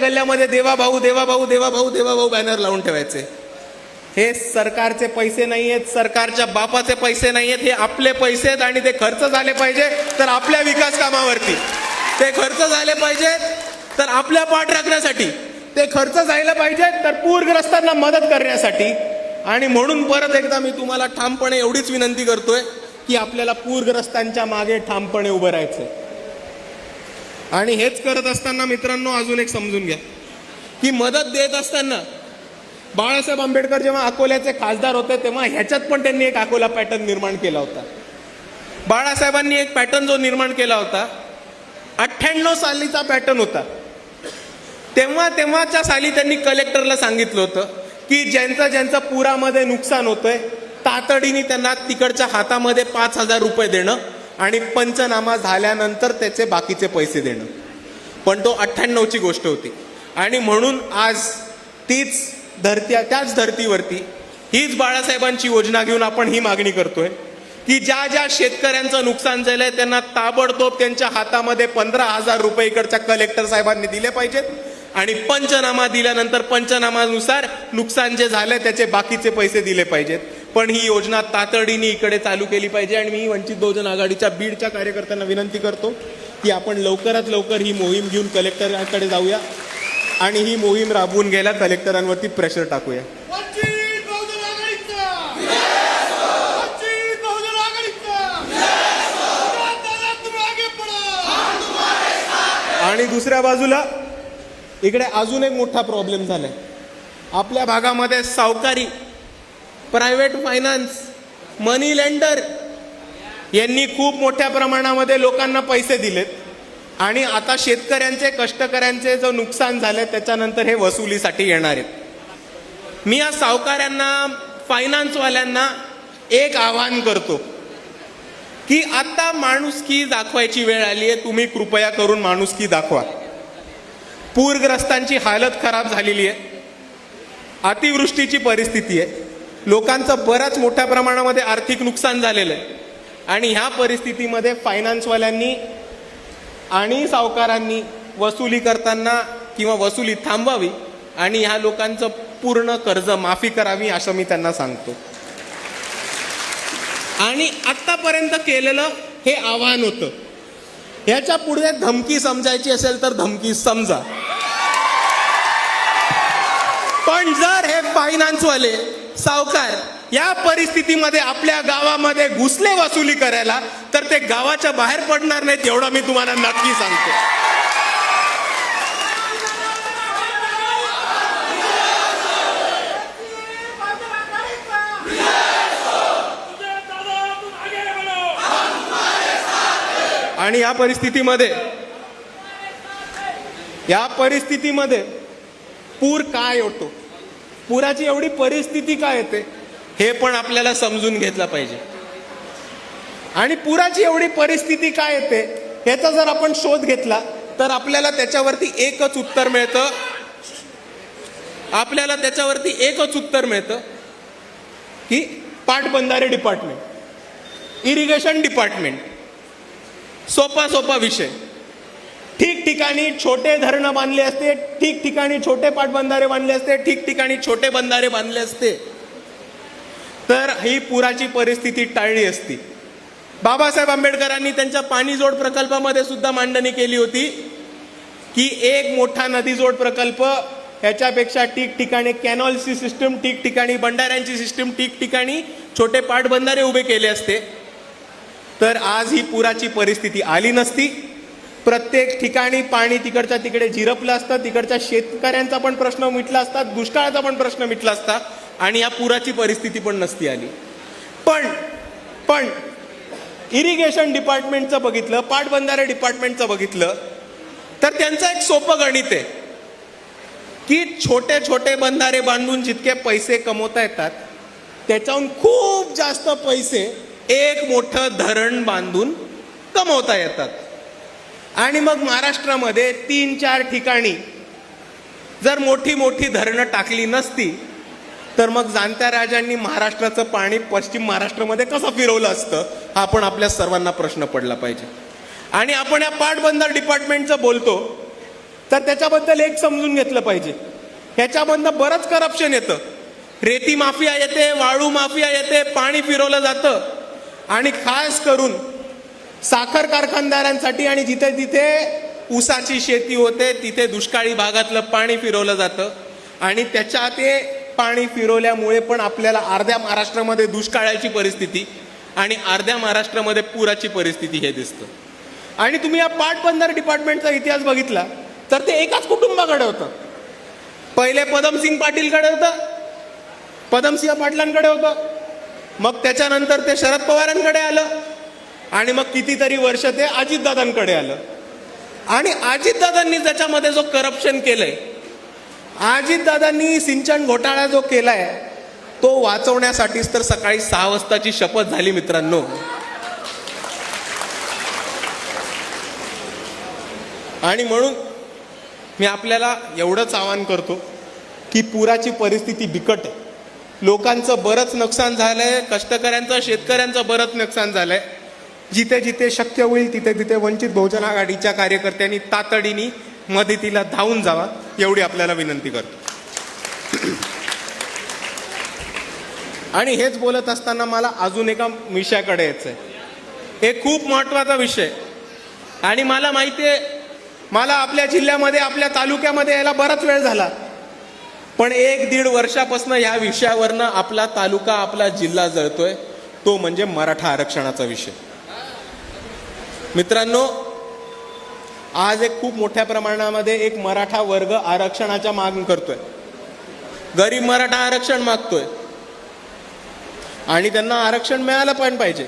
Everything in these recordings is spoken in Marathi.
गल्ल्यामध्ये देवा भाऊ देवा भाऊ देवा भाऊ देवा भाऊ बॅनर लावून ठेवायचे. हे सरकारचे पैसे नाही आहेत, सरकारच्या बापाचे पैसे नाही आहेत, हे आपले पैसे आहेत आणि ते खर्च झाले पाहिजे तर आपल्या विकास कामावरती, ते खर्च झाले पाहिजेत तर आपल्या पाठ राखण्यासाठी, ते खर्च जायला पाहिजे तर पूरग्रस्तांना मदत करण्यासाठी. आणि म्हणून परत एकदा मी तुम्हाला ठामपणे एवढीच विनंती करतोय की आपल्याला पूरग्रस्तांच्या मागे ठामपणे उभं राहायचं. आणि हेच करत असताना मित्रांनो अजून एक समजून घ्या की मदत देत असताना बाळासाहेब आंबेडकर जेव्हा अकोल्याचे खासदार होते तेव्हा ह्याच्यात पण त्यांनी एक अकोला पॅटर्न निर्माण केला होता. बाळासाहेबांनी एक पॅटर्न जो निर्माण केला होता 98 सालीचा पॅटर्न होता. तेव्हाच्या साली त्यांनी कलेक्टरला सांगितलं होतं की ज्यांचं पुरामध्ये नुकसान होतंय तातडीने त्यांना तिकडच्या हातामध्ये 5,000 रुपये देणं आणि पंचनामा झाल्यानंतर त्याचे बाकीचे पैसे देणं. पण तो 98ची गोष्ट होती. आणि म्हणून आज त्याच धर्तीवरती हीच बाळासाहेबांची योजना घेऊन आपण ही मागणी करतोय की ज्या शेतकऱ्यांचं नुकसान झालंय त्यांना ताबडतोब त्यांच्या हातामध्ये 15,000 रुपये इकडच्या कलेक्टर साहेबांनी दिले पाहिजेत आणि पंचनामा दिल्यानंतर पंचनामानुसार नुकसान जे झालंय त्याचे बाकीचे पैसे दिले पाहिजेत. पण ही योजना तातडीने इकडे चालू केली पाहिजे. आणि मी वंचित बहुजन आघाडीच्या बीडच्या कार्यकर्त्यांना विनंती करतो की आपण लवकरात लवकर ही मोहीम घेऊन कलेक्टरांकडे जाऊया आणि ही मोहीम राबवून घ्यायला कलेक्टरांवरती प्रेशर टाकूया. आणि दुसऱ्या बाजूला इकडे अजून एक मोठा प्रॉब्लेम झालाय. आपल्या भागामध्ये सावकारी, प्रायव्हेट फायनान्स, मनी लेंडर यांनी खूप मोठ्या प्रमाणामध्ये लोकांना पैसे दिलेत आणि आता शेतकऱ्यांचे, कष्टकऱ्यांचे जो नुकसान झालंय त्याच्यानंतर हे वसुलीसाठी येणार आहेत. मी या सावकाऱ्यांना, फायनान्सवाल्यांना एक आवाहन करतो की आता माणुसकी दाखवायची वेळ आली आहे. तुम्ही कृपया करून माणुसकी दाखवा. पूरग्रस्तांची हालत खराब झालेली आहे, अतिवृष्टीची परिस्थिती आहे, लोकांचं बऱ्याच मोठ्या प्रमाणामध्ये आर्थिक नुकसान झालेलं आहे. आणि ह्या परिस्थितीमध्ये फायनान्सवाल्यांनी आणि सावकारांनी वसुली करताना किंवा वसुली थांबवावी आणि ह्या लोकांचं पूर्ण कर्ज माफी करावी असं मी त्यांना सांगतो. आणि आतापर्यंत केलेलं हे आव्हान होतं. ह्याच्या पुढे धमकी समजायची असेल तर धमकी समजा. पण जर हे फायनान्सवाले, सावकार या परिस्थितीमध्ये आपल्या गावामध्ये घुसले वसुली करायला तर ते गावाच्या बाहेर पडणार नाहीत एवढं मी तुम्हाला नक्की सांगतो. आणि या परिस्थितीमध्ये पूर काय होतो, पुराची एवढी परिस्थिती काय येते हे पण आपल्याला समजून घेतलं पाहिजे. आणि पुराची एवढी परिस्थिती काय येते ह्याचा जर आपण शोध घेतला तर आपल्याला त्याच्यावरती एकच उत्तर मिळतं की पाटबंधारे डिपार्टमेंट, इरिगेशन डिपार्टमेंट. सोपा विषय. ठिकठिकाणी छोटे धरणं बांधले असते, ठिकठिकाणी छोटे पाटबंधारे बांधले असते, ठिकठिकाणी छोटे बंधारे बांधले असते तर ही पुराची परिस्थिती टाळली असती. बाबासाहेब आंबेडकरांनी त्यांच्या पाणी जोड प्रकल्पामध्ये सुद्धा मांडणी केली होती की एक मोठा नदी जोड प्रकल्प, ह्याच्यापेक्षा ठिकठिकाणी कॅनॉलची सिस्टम, ठिकठिकाणी बंधाऱ्यांची सिस्टम, ठिकठिकाणी छोटे पाटबंधारे उभे केले असते तर आज ही पुराची परिस्थिती आली नसती. प्रत्येक ठिकाणी पाणी तिकडच्या तिकडे झिरपलं असतं, तिकडच्या शेतकऱ्यांचा पण प्रश्न मिटला असता, दुष्काळाचा पण प्रश्न मिटला असता आणि या पुराची परिस्थिती पण नसती आली. पण इरिगेशन डिपार्टमेंटचं बघितलं, पाटबंधारे डिपार्टमेंटचं बघितलं तर त्यांचं एक सोपं गणित आहे की छोटे छोटे बंधारे बांधून जितके पैसे कमवता येतात त्याच्याहून खूप जास्त पैसे एक मोठं धरण बांधून कमवता येतात. आणि मग महाराष्ट्रामध्ये 3-4 ठिकाणी जर मोठी मोठी धरणं टाकली नसती तर मग जाणत्या राजांनी महाराष्ट्राचं पाणी पश्चिम महाराष्ट्रामध्ये कसं फिरवलं असतं हा पण आपल्या सर्वांना प्रश्न पडला पाहिजे. आणि आपण या पाटबंधार डिपार्टमेंटचं बोलतो तर त्याच्याबद्दल एक समजून घेतलं पाहिजे, ह्याच्यामधनं बरंच करप्शन येतं. रेती माफिया येते, वाळू माफिया येते, पाणी फिरवलं जातं आणि खास करून साखर कारखानदारांसाठी आणि जिथे जिथे ऊसाची शेती होते तिथे दुष्काळी भागातलं पाणी फिरवलं जातं आणि त्याच्या ते पाणी फिरवल्यामुळे पण आपल्याला अर्ध्या महाराष्ट्रामध्ये दुष्काळाची परिस्थिती आणि अर्ध्या महाराष्ट्रामध्ये पुराची परिस्थिती हे दिसतं. आणि तुम्ही या पाटबंधारे डिपार्टमेंटचा इतिहास बघितला तर ते एकाच कुटुंबाकडे होतं. पहिले पदमसिंग पाटीलकडे होतं, पदमसिंह पाटलांकडे होतं, मग त्याच्यानंतर ते शरद पवारांकडे आलं आणि मग कितीतरी वर्ष ते अजितदादांकडे आलं. आणि अजितदादांनी त्याच्यामध्ये जो करप्शन केलंय, अजितदादांनी सिंचन घोटाळा जो केलाय तो वाचवण्यासाठीच तर सकाळी 6 वाजताची शपथ झाली मित्रांनो. आणि म्हणून मी आपल्याला एवढंच आवाहन करतो की पुराची परिस्थिती बिकट आहे, लोकांचं बरंच नुकसान झालंय, कष्टकऱ्यांचं शेतकऱ्यांचं बरंच नुकसान झालंय. जिथे जिथे शक्य होईल तिथे तिथे वंचित बहुजन आघाडीच्या कार्यकर्त्यांनी तातडीने मदतीला धावून जावा एवढी आपल्याला विनंती करतो. आणि हेच बोलत असताना मला अजून एका विषयाकडे यायचंय. हे खूप महत्वाचा विषय आणि मला माहिती आहे, मला आपल्या जिल्ह्यामध्ये आपल्या तालुक्यामध्ये यायला बराच वेळ झाला, पण 1-1.5 वर्षापासून या विषयावरनं आपला तालुका आपला जिल्हा जळतोय, तो म्हणजे मराठा आरक्षणाचा विषय. मित्रांनो, आज एक खूप मोठ्या प्रमाणामध्ये एक मराठा वर्ग आरक्षणाच्या मागणी करतोय, गरीब मराठा आरक्षण मागतोय आणि त्यांना आरक्षण मिळालं पण पाहिजे,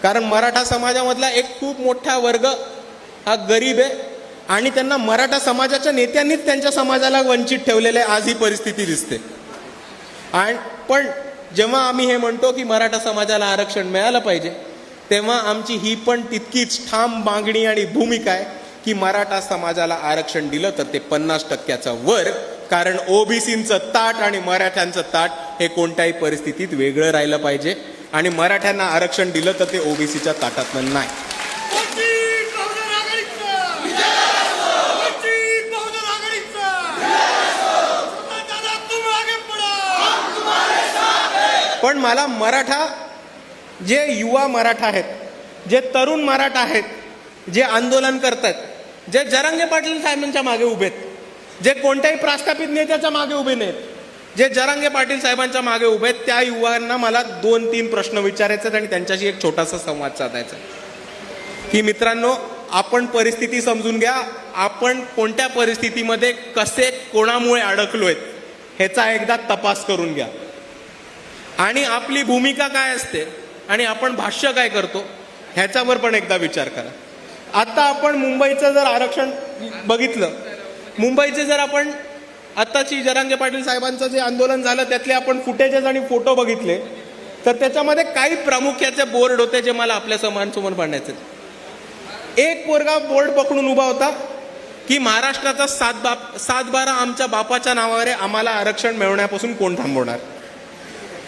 कारण मराठा समाजामधला एक खूप मोठा वर्ग हा गरीब आहे आणि त्यांना मराठा समाजाच्या नेत्यांनीच त्यांच्या समाजाला वंचित ठेवलेले आज ही परिस्थिती दिसते. आणि पण जेव्हा आम्ही हे म्हणतो की मराठा समाजाला आरक्षण मिळालं पाहिजे, तेव्हा आमची ही पण तितकीच ठाम मागणी आणि भूमिका आहे की मराठा समाजाला आरक्षण दिलं तर ते 50% वर, कारण ओबीसींचं ताट आणि मराठ्यांचं ताट हे कोणत्याही परिस्थितीत वेगळं राहिलं पाहिजे आणि मराठ्यांना आरक्षण दिलं तर ते ओबीसीच्या ताटातलं नाही. पण मला मराठा, जे युवा मराठा आहेत, जे तरुण मराठा आहेत, जे आंदोलन करतात, जे जरांगे पाटील साहेबांच्या मागे उभे आहेत, जे कोणत्याही प्रस्थापित नेत्याच्या मागे उभे नाहीत, जे जरांगे पाटील साहेबांच्या मागे उभे आहेत, त्या युवांना मला 2-3 प्रश्न विचारायचे आणि त्यांच्याशी एक छोटासा संवाद साधायचा की मित्रांनो, आपण परिस्थिती समजून घ्या, आपण कोणत्या परिस्थितीमध्ये कसे कोणामुळे अडकलोय ह्याचा एकदा तपास करून घ्या आणि आपली भूमिका काय असते आणि आपण भाष्य काय करतो ह्याच्यावर पण एकदा विचार करा. आता आपण मुंबईचं जर आरक्षण बघितलं, मुंबईचे जर आपण आत्ताची जरांगे पाटील साहेबांचं जे आंदोलन झालं त्यातले आपण फुटेजेस आणि फोटो बघितले तर त्याच्यामध्ये काही प्रामुख्याचे बोर्ड होते जे मला आपल्या समोर पाडण्याचे. एक पोरगा बोर्ड पकडून उभा होता की महाराष्ट्राचा 7-12 आमच्या बापाच्या नावावर आहे, आम्हाला आरक्षण मिळवण्यापासून कोण थांबवणार.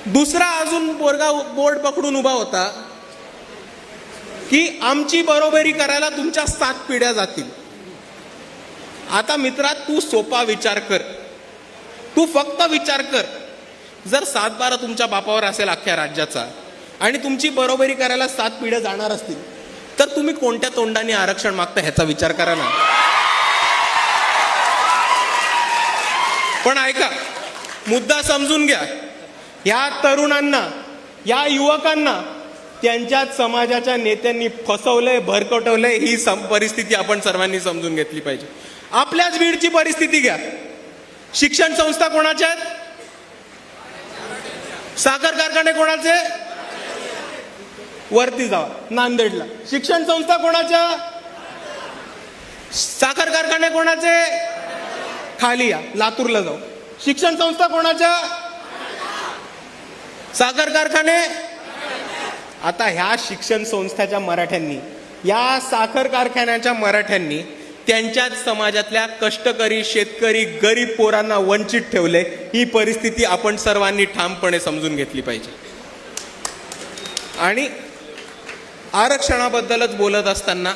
दुसरा अजून पोरगा बोर्ड पकडून उभा होता की आमची बरोबरी करायला तुमच्या 7 पिढ्या जातील. आता मित्रा, तू सोपा विचार कर, तू फक्त विचार कर, जर 7-12 तुमच्या बापावर असेल अख्ख्या राज्याचा आणि तुमची बरोबरी करायला 7 पिढ्या जाणार असतील तर तुम्ही कोणत्या तोंडाने आरक्षण मागता ह्याचा विचार करा ना. पण ऐका, मुद्दा समजून घ्या, या तरुणांना, या युवकांना त्यांच्याच समाजाच्या नेत्यांनी फसवलंय, भरकटवलंय. ही परिस्थिती आपण सर्वांनी समजून घेतली पाहिजे. आपल्याच बीडची परिस्थिती घ्या, शिक्षण संस्था कोणाच्या आहेत, साखर कारखाने कोणाचे, वरती जावा नांदेडला, शिक्षण संस्था कोणाच्या, साखर कारखाने कोणाचे, खाली या लातूरला जाऊ, शिक्षण संस्था कोणाच्या, साखर कारखाने. आता ह्या शिक्षण संस्थाच्या मराठ्यांनी, या साखर कारखान्याच्या मराठ्यांनी त्यांच्याच समाजातल्या कष्टकरी, शेतकरी, गरीब पोरांना वंचित ठेवले. ही परिस्थिती आपण सर्वांनी ठामपणे समजून घेतली पाहिजे. आणि आरक्षणाबद्दलच बोलत असताना